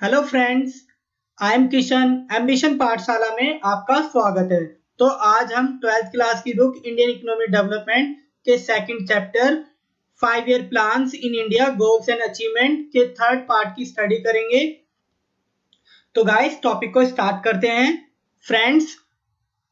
Hello friends, I am Kishan. Ambition पाठशाला में आपका स्वागत है। तो आज हम 12th क्लास की बुक इंडियन इकोनॉमिक डेवलपमेंट के second chapter 5 year plans in India goals and achievement के थर्ड पार्ट की स्टडी करेंगे। तो गाइस, टॉपिक को स्टार्ट करते हैं। फ्रेंड्स,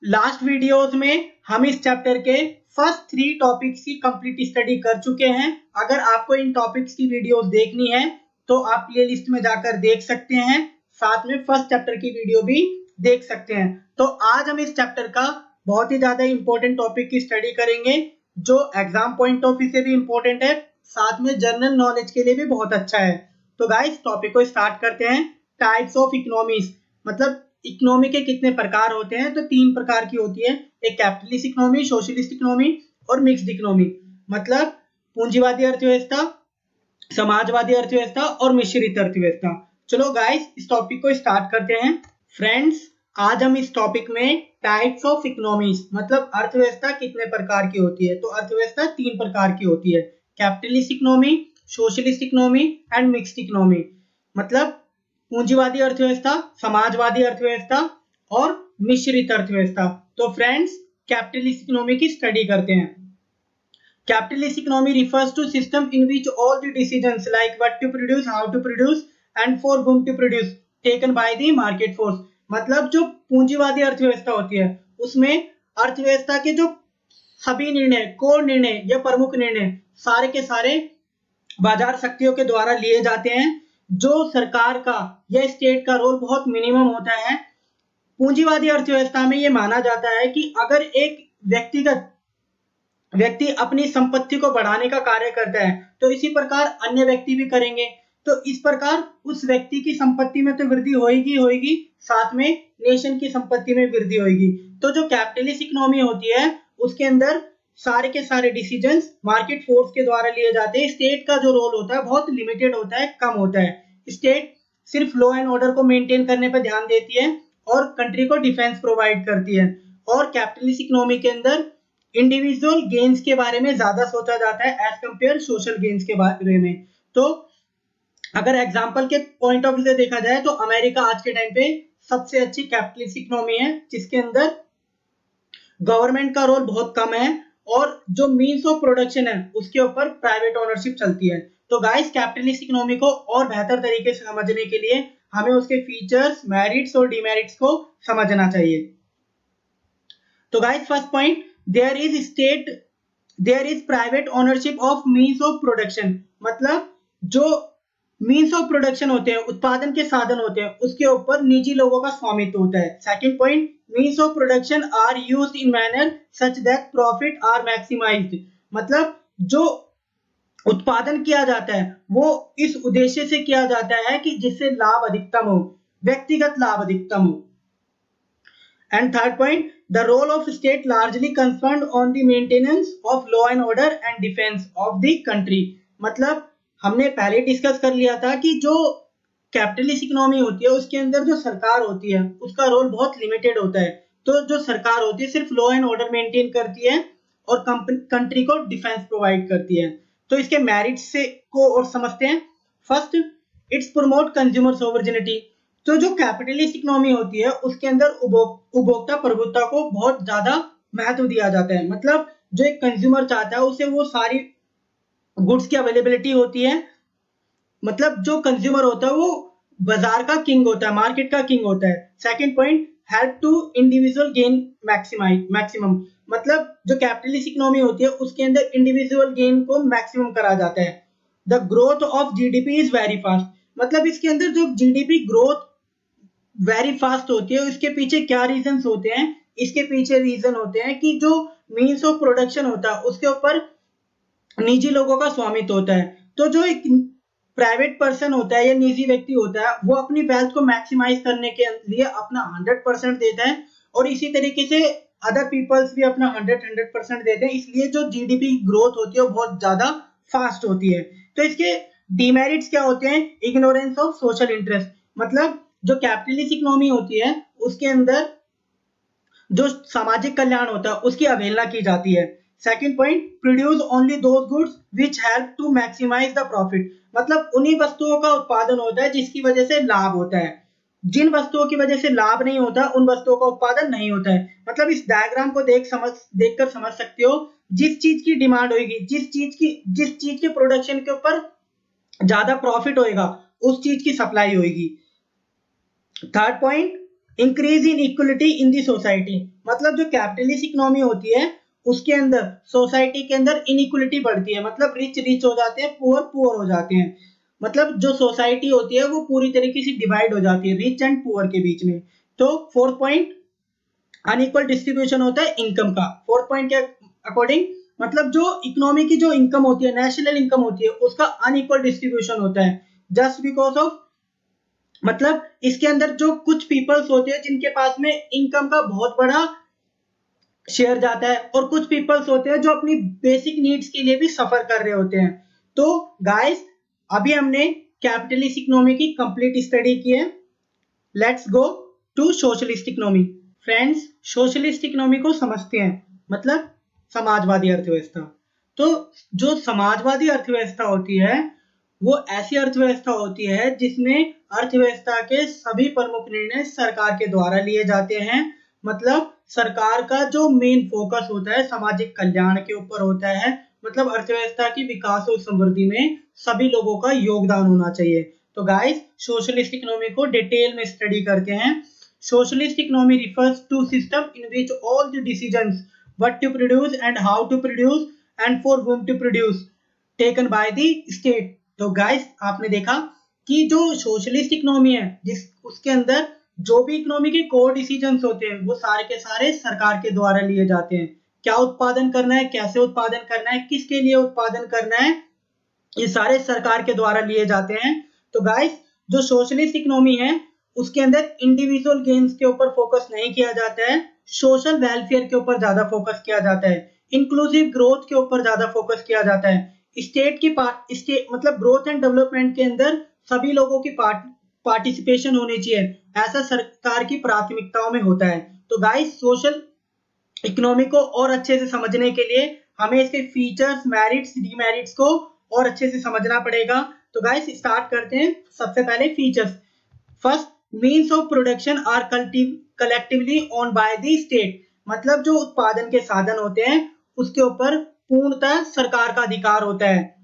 लास्ट वीडियोस में हम इस चैप्टर के फर्स्ट 3 टॉपिक्स की कंप्लीट स्टडी कर चुके हैं। अगर आपको इन टॉपिक्स की वीडियोस देखनी है तो आप प्लेलिस्ट में जाकर देख सकते हैं, साथ में फर्स्ट चैप्टर की वीडियो भी देख सकते हैं। तो आज हम इस चैप्टर का बहुत ही ज्यादा इंपॉर्टेंट टॉपिक की स्टडी करेंगे, जो एग्जाम पॉइंट ऑफ व्यू से भी इंपॉर्टेंट है, साथ में जनरल नॉलेज के लिए भी बहुत अच्छा है। तो गाइस, टॉपिक को स्टार्ट करते हैं। टाइप्स ऑफ इकोनॉमीज, मतलब इकोनॉमी के कितने प्रकार होते हैं? तो 3 प्रकार की होती है। एक कैपिटलिस्ट इकोनॉमी, सोशलिस्ट इकोनॉमी और मिक्स्ड इकोनॉमी, मतलब पूंजीवादी अर्थव्यवस्था, समाजवादी अर्थव्यवस्था और मिश्रित अर्थव्यवस्था। चलो गाइस, इस टॉपिक को स्टार्ट करते हैं। फ्रेंड्स, आज हम इस टॉपिक में टाइप्स ऑफ इकोनॉमीज, मतलब अर्थव्यवस्था कितने प्रकार की होती है, तो अर्थव्यवस्था 3 प्रकार की होती है। Capitalist economy, socialist economy and mixed economy, मतलब पूंजीवादी अर्थव्यवस्था, समाजवादी अर्थव्यवस्था और मिश्रित अर्थव्यवस्था। तो फ्रेंड्स, कैपिटलिस्ट इकोनॉमी की स्टडी करते हैं। Capitalist economy refers to system in which all the decisions like what to produce, how to produce and for whom to produce taken by the market force। मतलब जो पूंजीवादी अर्थव्यवस्था होती है उसमें अर्थव्यवस्था के जो सभी निर्णय, कोर निर्णय या प्रमुख निर्णय सारे के सारे बाजार शक्तियों के द्वारा लिए जाते हैं। जो सरकार का या स्टेट का रोल बहुत मिनिमम होता है। पूंजीवादी अर्थव्यवस्था में यह माना जाता है कि अगर एक व्यक्ति अपनी संपत्ति को बढ़ाने का कार्य करता है तो इसी प्रकार अन्य व्यक्ति भी करेंगे। तो इस प्रकार उस व्यक्ति की संपत्ति में तो वृद्धि होगी, साथ में नेशन की संपत्ति में वृद्धि होगी। तो जो कैपिटलिस्ट इकोनॉमी होती है उसके अंदर सारे के सारे डिसीजंस मार्केट फोर्स के द्वारा लिए जाते हैं। स्टेट का जो रोल होता है बहुत लिमिटेड होता है, कम होता है। स्टेट सिर्फ लॉ एंड ऑर्डर को मेंटेन करने पर ध्यान देती है और कंट्री को डिफेंस प्रोवाइड करती है। और कैपिटलिस्ट इकोनॉमी के अंदर इंडिविजुअल गेन्स के बारे में ज्यादा सोचा जाता है एज कंपेयर सोशल गेन्स के बारे में। तो अगर एग्जांपल के पॉइंट ऑफ व्यू से देखा जाए तो अमेरिका आज के टाइम पे सबसे अच्छी कैपिटलिस्ट इकोनॉमी है, जिसके अंदर गवर्नमेंट का रोल बहुत कम है और जो मीन्स ऑफ प्रोडक्शन है उसके ऊपर प्राइवेट ओनरशिप चलती है। तो गाइस, कैपिटलिस्ट इकोनॉमी को और बेहतर तरीके से समझने के लिए हमें उसके फीचर्स, मेरिट्स और डिमेरिट्स को समझना चाहिए। तो guys, first point, there is private ownership of means of production, मतलब जो means of production होते हैं, उत्पादन के साधन होते हैं, उसके ऊपर निजी लोगों का स्वामित्व होता है। Second point, means of production are used in manner such that profit are maximized, मतलब जो उत्पादन किया जाता है वो इस उद्देश्य से किया जाता है कि जिससे लाभ अधिकतम हो, व्यक्तिगत लाभ अधिकतम हो। And third point, the role of state largely concerned on the maintenance of law and order and defense of the country, मतलब हमने पहले डिस्कस कर लिया था कि जो कैपिटलिस्ट इकोनॉमी होती है उसके अंदर जो सरकार होती है उसका रोल बहुत लिमिटेड होता है। तो जो सरकार होती है सिर्फ लॉ एंड ऑर्डर मेंटेन करती है और कंट्री को डिफेंस प्रोवाइड करती है। तो इसके मेरिट्स से को और समझते हैं। First, it's promote consumer sovereignty. तो जो कैपिटलिस्ट इकोनॉमी होती है उसके अंदर उपभोक्ता प्रभुत्व को बहुत ज्यादा महत्व दिया जाता है। मतलब जो एक कंज्यूमर चाहता है उसे वो सारी गुड्स की अवेलेबिलिटी होती है। मतलब जो कंज्यूमर होता है वो बाजार का किंग होता है, मार्केट का किंग होता है। Second point, help to individual gain maximum, मतलब जो कैपिटलिस्ट इकोनॉमी होती है उसके अंदर इंडिविजुअल गेन को मैक्सिमम करा जाता है। The growth of GDP is very fast, मतलब इसके अंदर जो जीडीपी ग्रोथ वेरी फास्ट होती है, इसके पीछे क्या रीजंस होते हैं? इसके पीछे रीजन होते हैं कि जो मीन्स ऑफ प्रोडक्शन होता है उसके ऊपर निजी लोगों का स्वामित्व होता है। तो जो एक प्राइवेट पर्सन होता है या निजी व्यक्ति होता है वो अपनी वेल्थ को मैक्सिमाइज करने के लिए अपना 100% देता है और इसी तरीके से अदर पीपल्स भी अपना 100% देते हैं। इसलिए जो जीडीपी ग्रोथ होती है वो बहुत ज्यादा फास्ट होती है। तो इसके डिमेरिट्स क्या होते हैं? इग्नोरेंस ऑफ सोशल इंटरेस्ट, मतलब जो कैपिटलिस्ट इकोनॉमी होती है उसके अंदर जो सामाजिक कल्याण होता है उसकी अवहेलना की जाती है। Second point, produce only those goods which help to maximise the profit, मतलब उन्हीं वस्तुओं का उत्पादन होता है जिसकी वजह से लाभ होता है। जिन वस्तुओं की वजह से लाभ नहीं होता उन वस्तुओं का उत्पादन नहीं होता है। मतलब इस डायग्राम को देखकर समझ सकते हो, जिस चीज की डिमांड होगी, जिस चीज के प्रोडक्शन के ऊपर ज्यादा प्रॉफिट होएगा उस चीज की सप्लाई होगी। Third point, increase in equality in the society, मतलब जो कैपिटलिस्ट इकोनॉमी होती है उसके अंदर सोसाइटी के अंदर इनइक्वलिटी बढ़ती है, मतलब रिच रिच हो जाते हैं, पुअर पुअर हो जाते हैं। मतलब जो सोसाइटी होती है वो पूरी तरीके से डिवाइड हो जाती है रिच एंड पुअर के बीच में। तो फोर्थ पॉइंट, अनइक्वल डिस्ट्रीब्यूशन होता है इनकम का। फोर्थ पॉइंट के अकॉर्डिंग मतलब जो इकोनॉमी की जो इनकम होती है, नेशनल इनकम होती है, उसका अनइक्वल डिस्ट्रीब्यूशन होता है जस्ट बिकॉज ऑफ, मतलब इसके अंदर जो कुछ पीपल्स होते हैं जिनके पास में इनकम का बहुत बड़ा शेयर जाता है और कुछ पीपल्स होते हैं जो अपनी बेसिक नीड्स के लिए भी सफर कर रहे होते हैं। तो गाइस अभी हमने कैपिटलिस्ट इकोनॉमी की कंप्लीट स्टडी की है। Let's go to socialist economy. Friends, socialist economy को समझते हैं, मतलब समाजवादी अर्थव्यवस्था। तो जो समाजवादी अर्थव्यवस्था होती है वो ऐसी अर्थव्यवस्था होती है जिसमें अर्थव्यवस्था के सभी प्रमुख निर्णय सरकार के द्वारा लिए जाते हैं। मतलब सरकार का जो मेन फोकस होता है सामाजिक कल्याण के ऊपर होता है, मतलब अर्थव्यवस्था की विकास और समृद्धि में सभी लोगों का योगदान होना चाहिए। तो गाइस सोशलिस्ट इकोनॉमी को डिटेल में स्टडी करते हैं। Socialist economy refers to system in which all the decisions what to produce and how to produce and for whom to produce taken by the state. तो guys आपने देखा कि जो socialist economy है जिस उसके अंदर जो भी इकोनॉमी के कोर डिसीजंस होते हैं वो सारे के सारे सरकार के द्वारा लिए जाते हैं। क्या उत्पादन करना है, कैसे उत्पादन करना है, किसके लिए उत्पादन करना है, ये सारे सरकार के द्वारा लिए जाते हैं। तो गाइस जो सोशलिस्ट इकोनॉमी है उसके अंदर इंडिविजुअल गेन्स के ऊपर फोकस नहीं किया जाता है, सोशल वेलफेयर के ऊपर ज्यादा फोकस किया जाता है, इंक्लूसिव ग्रोथ के ऊपर ज्यादा फोकस किया जाता है। स्टेट मतलब ग्रोथ एंड डेवलपमेंट के अंदर सभी लोगों की पार्टिसिपेशन होनी चाहिए, ऐसा सरकार की प्राथमिकताओं में होता है। तो गाइस सोशल इकोनॉमी को और अच्छे से समझने के लिए हमें इसके फीचर्स, मेरिट्स, डीमेरिट्स को और अच्छे से समझना पड़ेगा। तो गाइस स्टार्ट करते हैं। सबसे पहले features. First, means of production are collectively owned by the state, मतलब जो उत्पादन के साधन होते हैं उसके ऊपर पूर्णतः सरकार का अधिकार होता है।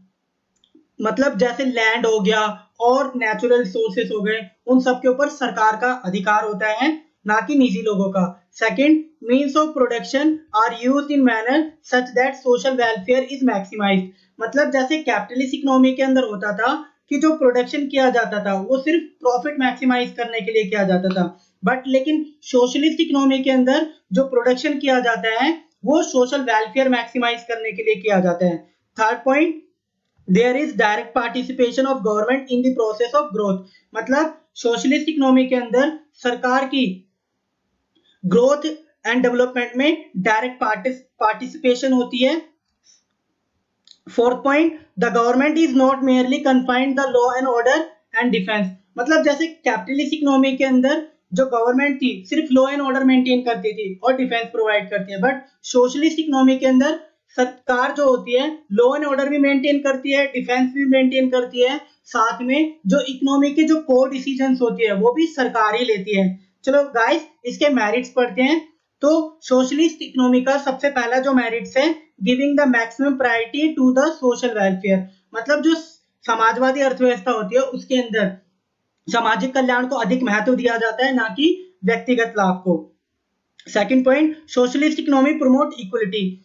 मतलब जैसे लैंड हो गया और नेचुरल रिसोर्सेस हो गए, उन सब के ऊपर सरकार का अधिकार होता है, ना कि निजी लोगों का। Second, means of production are used in manner such that social welfare is maximised, मतलब जैसे कैपिटलिस्ट इकोनॉमी के अंदर होता था कि जो प्रोडक्शन किया जाता था वो सिर्फ प्रॉफिट मैक्सिमाइज करने के लिए किया जाता था, बट लेकिन सोशलिस्ट इकोनॉमी के अंदर जो प्रोडक्शन किया जाता है वो सोशल वेलफेयर मैक्सिमाइज करने के लिए किया जाता है। Third point, there is direct participation of government in the process of growth, मतलब सोशलिस्ट इकोनॉमी के अंदर सरकार की ग्रोथ एंड डेवलपमेंट में डायरेक्ट पार्टिसिपेशन होती है। Fourth point, the government is not merely confined the law and order and defence, मतलब जैसे कैपिटलिस्ट इकोनॉमी के अंदर जो गवर्नमेंट थी सिर्फ लॉ एंड ऑर्डर मेंटेन करती थी और डिफेंस प्रोवाइड करती है, बट सोशलिस्ट इकोनॉमी के अंदर सरकार जो होती है लॉ एंड ऑर्डर भी मेंटेन करती है, डिफेंस भी मेंटेन करती है, साथ में जो इकोनॉमी के जो कोर डिसीजंस होती है वो भी सरकार ही लेती है। चलो गाइस इसके मेरिट्स पढ़ते हैं। तो सोशलिस्ट इकोनॉमी का सबसे पहला जो मेरिट्स है, giving the maximum priority to the social welfare, मतलब जो समाजवादी अर्थव्यवस्था होती है उसके अंदर सामाजिक कल्याण को अधिक महत्व दिया जाता है, ना कि व्यक्तिगत लाभ को। Second point, socialist economy promote equality,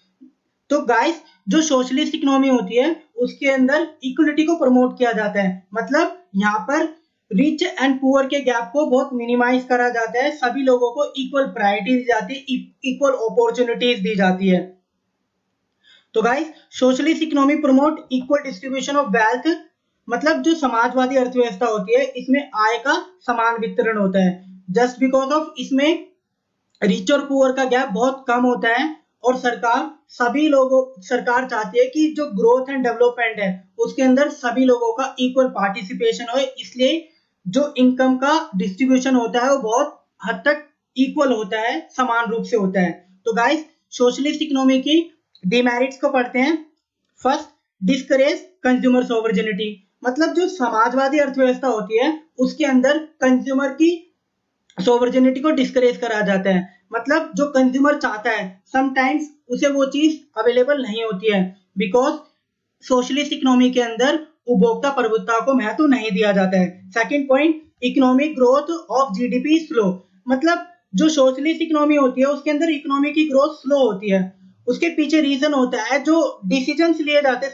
तो गाइस जो सोशलिस्ट इकोनॉमी होती है उसके अंदर इक्वलिटी को प्रमोट किया जाता है, मतलब यहाँ पर रिच एंड पुअर के गैप को बहुत मिनिमाइज करा जाता है, सभी लोगों को इक्वल प्रायोरिटी दी जाती है, इक्वल अपॉर्चुनिटीज दी जाती है। तो guys socialist economy promote equal distribution of wealth, मतलब जो समाजवादी अर्थव्यवस्था होती है इसमें आय का समान वितरण होता है, जस्ट बिकॉज ऑफ इसमें रिच और पुअर का गैप बहुत कम होता है और सरकार चाहती है कि जो ग्रोथ एंड डेवलपमेंट है उसके अंदर सभी लोगों का इक्वल पार्टिसिपेशन हो, इसलिए जो इनकम का डिस्ट्रीब्यूशन होता है वो बहुत हद तक इक्वल होता है, समान रूप से होता है। तो गाइस सोशलिस्ट इकोनॉमी की डिमेरिट्स को पढ़ते हैं। फर्स्ट, डिस्करेज कंज्यूमर सोवर्जिनिटी, मतलब जो समाजवादी अर्थव्यवस्था होती है उसके अंदर कंज्यूमर की सोवर्जिनिटी को डिस्करेज करा जाता है। मतलब जो कंज्यूमर चाहता है समटाइम्स उसे वो चीज अवेलेबल नहीं होती है, बिकॉज सोशलिस्ट इकोनॉमी के अंदर उपभोक्ता प्रभुत्व को महत्व नहीं दिया जाता है। Second point, economic growth of GDP slow, मतलब जो सोशलिस्ट इकोनॉमी होती है उसके अंदर इकोनॉमी की ग्रोथ स्लो होती है। उसके पीछे रीजन होता है जो डिसीजंस लिए जाते हैं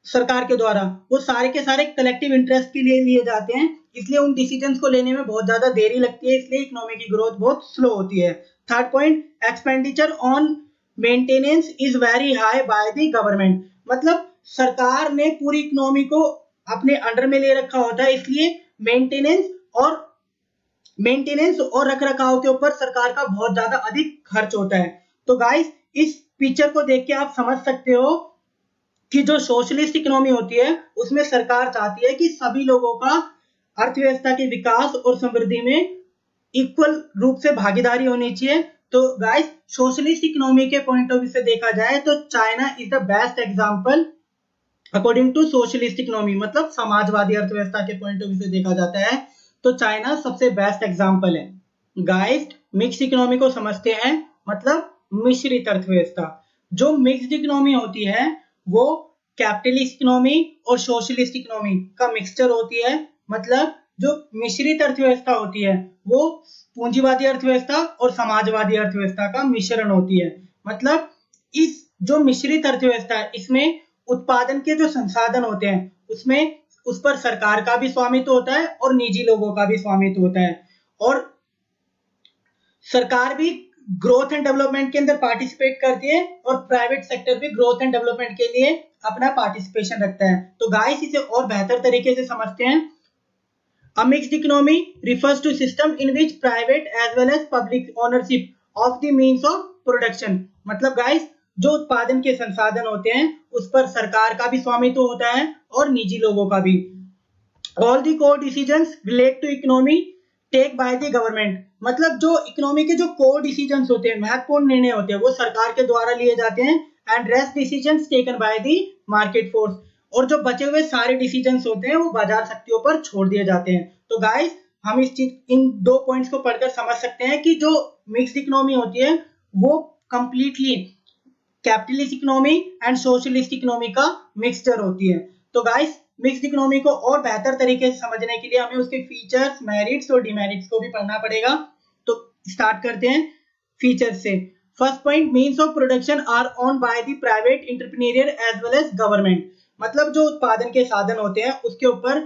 सरकार के द्वारा, वो सारे के सारे कलेक्टिव इंटरेस्ट के लिए लिए जाते हैं, इसलिए उन डिसीजंस को लेने में बहुत ज्यादा देरी लगती है, इसलिए इकोनॉमी की ग्रोथ बहुत स्लो होती है। Third point, expenditure on maintenance is very high by the government, मतलब सरकार ने पूरी इकोनॉमी को अपने अंडर में ले रखा होता है, इसलिए मेंटेनेंस और रख रखाव के ऊपर सरकार का बहुत ज्यादा अधिक खर्च होता है। तो गाइस इस पिक्चर को देख के आप समझ सकते हो कि जो सोशलिस्ट इकोनॉमी होती है उसमें सरकार चाहती है कि सभी लोगों का अर्थव्यवस्था के विकास और समृद्धि में इक्वल रूप से भागीदारी होनी चाहिए। तो गाइस सोशलिस्ट इकोनॉमी के पॉइंट ऑफ व्यू से देखा जाए तो China is the best example according to socialist economy, मतलब समाजवादी अर्थव्यवस्था के पॉइंट ऑफ व्यू से देखा जाता है तो चाइना सबसे बेस्ट एग्जांपल है। गाइस मिक्स्ड इकोनॉमी को समझते हैं, मतलब मिश्रित अर्थव्यवस्था। जो मिक्स्ड इकोनॉमी होती है वो कैपिटलिस्ट इकोनॉमी और सोशलिस्ट इकोनॉमी का मिक्सचर होती है। मतलब जो मिश्रित अर्थव्यवस्था होती है वो पूंजीवादी अर्थव्यवस्था और समाजवादी अर्थव्यवस्था का मिश्रण होती है। मतलब इस जो मिश्रित अर्थव्यवस्था है इसमें उत्पादन के जो संसाधन होते हैं उसमें उस पर सरकार का भी स्वामित्व होता है और निजी लोगों का भी स्वामित्व होता है, और सरकार भी ग्रोथ एंड डेवलपमेंट के अंदर पार्टिसिपेट करती है और प्राइवेट सेक्टर भी ग्रोथ एंड डेवलपमेंट के लिए अपना पार्टिसिपेशन रखता है। तो गाइस इसे और बेहतर तरीके से समझते हैं। A mixed economy refers to system in which private as well as public ownership of the means of production, मतलब गाइस जो उत्पादन के संसाधन होते हैं उस पर सरकार का भी स्वामित्व होता है और निजी लोगों का भी। All the core decisions relate to economy take by the government, मतलब जो इकोनॉमी के जो कोर डिसीजंस होते हैं, महत्वपूर्ण निर्णय होते हैं, वो सरकार के द्वारा लिए जाते हैं। And rest decisions taken by the market force, और जो बचे हुए सारे डिसीजंस होते हैं वो बाजार शक्तियों पर छोड़ दिए जाते हैं। तो गाइस हम इन दो पॉइंट्स को पढ़कर समझ सकते हैं कि जो मिक्स्ड इकोनॉमी होती है वो completely capitalist economy and socialist economy का मिक्सचर होती है। तो गाइस मिक्स्ड इकोनॉमी को और बेहतर तरीके से समझने के लिए हमें उसके फीचर्स, मेरिट्स और डिमेरिट्स को भी पढ़ना पड़ेगा। तो स्टार्ट करते हैं फीचर्स से। First point, means of production are owned by the private entrepreneur as well as government, मतलब जो उत्पादन के साधन होते हैं उसके ऊपर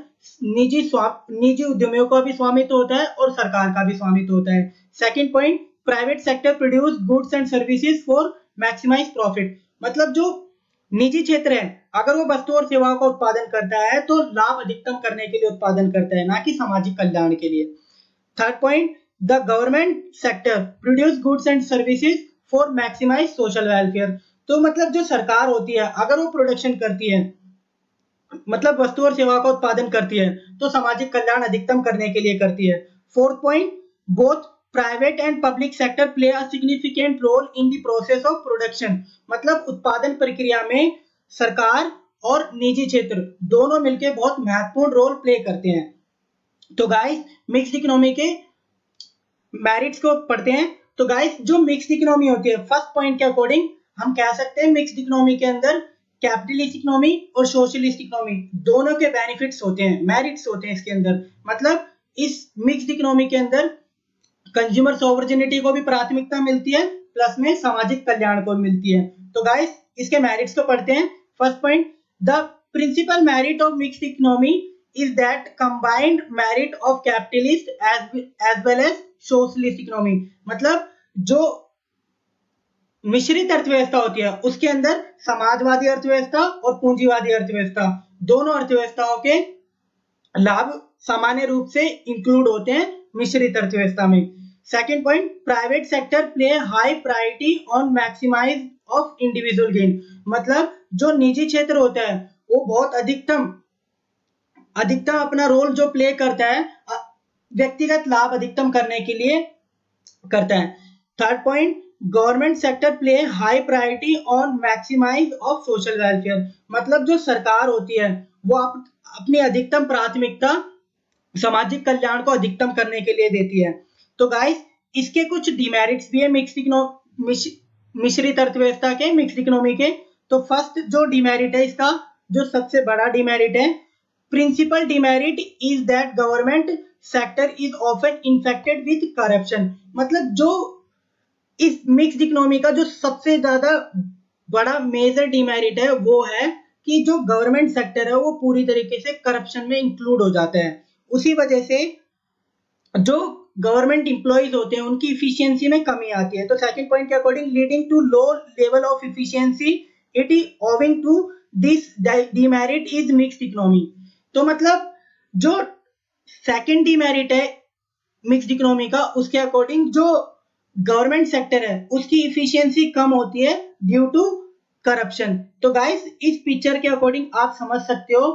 निजी उद्यमियों का भी स्वामित्व होता है और सरकार का भी स्वामित्व होता है। Second point, private sector produce goods and services for maximise profit, मतलब जो निजी क्षेत्र है अगर वो वस्तु और सेवाओं का उत्पादन करता है तो लाभ अधिकतम करने के लिए उत्पादन करता है, ना कि सामाजिक कल्याण के लिए। Third point, the government sector produce goods and services for maximise social welfare, तो मतलब जो सरकार होती है अगर वो प्रोडक्शन करती है, मतलब वस्तु और सेवा का उत्पादन करती है तो सामाजिक कल्याण अधिकतम करने के लिए करती है। Fourth point, both private and public sector play a significant role in the process of production, मतलब उत्पादन प्रक्रिया में सरकार और निजी क्षेत्र दोनों मिलकर बहुत महत्वपूर्ण रोल प्ले करते हैं। तो गाइस मिक्स्ड इकोनॉमी के मेरिट्स को पढ़ते हैं। तो गाइस जो मिक्स्ड इकोनॉमी होती है, फर्स्ट पॉइंट के अकॉर्डिंग हम कह सकते हैं मिक्स्ड इकोनॉमी के अंदर कैपिटलिस्ट इकोनॉमी और सोशलिस्ट इकोनॉमी दोनों के बेनिफिट्स होते हैं, मेरिट्स होते हैं इसके अंदर। मतलब इस मिक्स्ड इकोनॉमी के अंदर कंज्यूमर सोवर्जिनिटी को भी प्राथमिकता मिलती है, प्लस में सामाजिक कल्याण को मिलती है। तो गाइस इसके मेरिट्स को पढ़ते हैं। First point, the principal merit of mixed economy is that combined merit of capitalist as well as socialist economy, मतलब जो मिश्रित अर्थव्यवस्था होती है उसके अंदर समाजवादी अर्थव्यवस्था और पूंजीवादी अर्थव्यवस्था दोनों अर्थव्यवस्थाओं के लाभ सामान्य रूप से इंक्लूड होते हैं मिश्रित अर्थव्यवस्था में। Second point, private sector play high priority on maximise of individual gain, मतलब जो निजी क्षेत्र होता है वो बहुत अधिकतम अपना रोल जो प्ले करता है व्यक्तिगत लाभ अधिकतम करने के लिए करता है। Third point, government sector play high priority on maximise of social welfare, मतलब जो सरकार होती है वो अपनी अधिकतम प्राथमिकता सामाजिक कल्याण को अधिकतम करने के लिए देती है। तो गाइस इसके कुछ डिमेरिट्स भी है मिश्रित अर्थव्यवस्था के, मिक्स्ड इकोनॉमी के। तो फर्स्ट जो डिमेरिट है इसका, जो सबसे बड़ा डिमेरिट है, principal demerit is that government sector is often infected with corruption, मतलब जो इस मिक्स्ड इकोनॉमी का जो सबसे ज्यादा बड़ा मेजर डिमेरिट है वो है कि जो गवर्नमेंट सेक्टर है वो पूरी तरीके से करप्शन में इंक्लूड हो जाता है। उसी वजह से जो गवर्नमेंट इंप्लॉइज होते हैं उनकी इफिशियंसी में कमी आती है। तो सेकंड पॉइंट के according leading to low level of efficiency it is owing to this demerit is mixed economy. तो मतलब जो सेकंड डिमेरिट है मिक्स्ड इकोनॉमी का, उसके अकॉर्डिंग जो गवर्नमेंट सेक्टर है उसकी इफिशियंसी कम होती है ड्यू टू करप्शन। तो गाइस इस पिक्चर के अकॉर्डिंग आप समझ सकते हो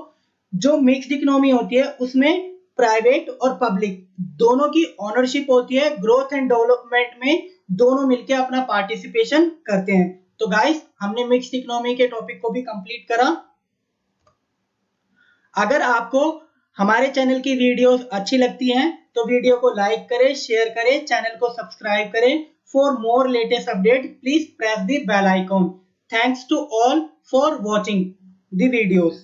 जो मिक्स्ड इकोनॉमी होती है उसमें प्राइवेट और पब्लिक दोनों की ओनरशिप होती है, ग्रोथ एंड डेवलपमेंट में दोनों मिलकर अपना पार्टिसिपेशन करते हैं। तो गाइस हमने मिक्स्ड इकोनॉमी के टॉपिक को भी कंप्लीट करा। अगर आपको हमारे चैनल की वीडियोस अच्छी लगती हैं तो वीडियो को लाइक करें, शेयर करें, चैनल को सब्सक्राइब करें। For more latest update please press the bell icon. Thanks to all for watching the videos.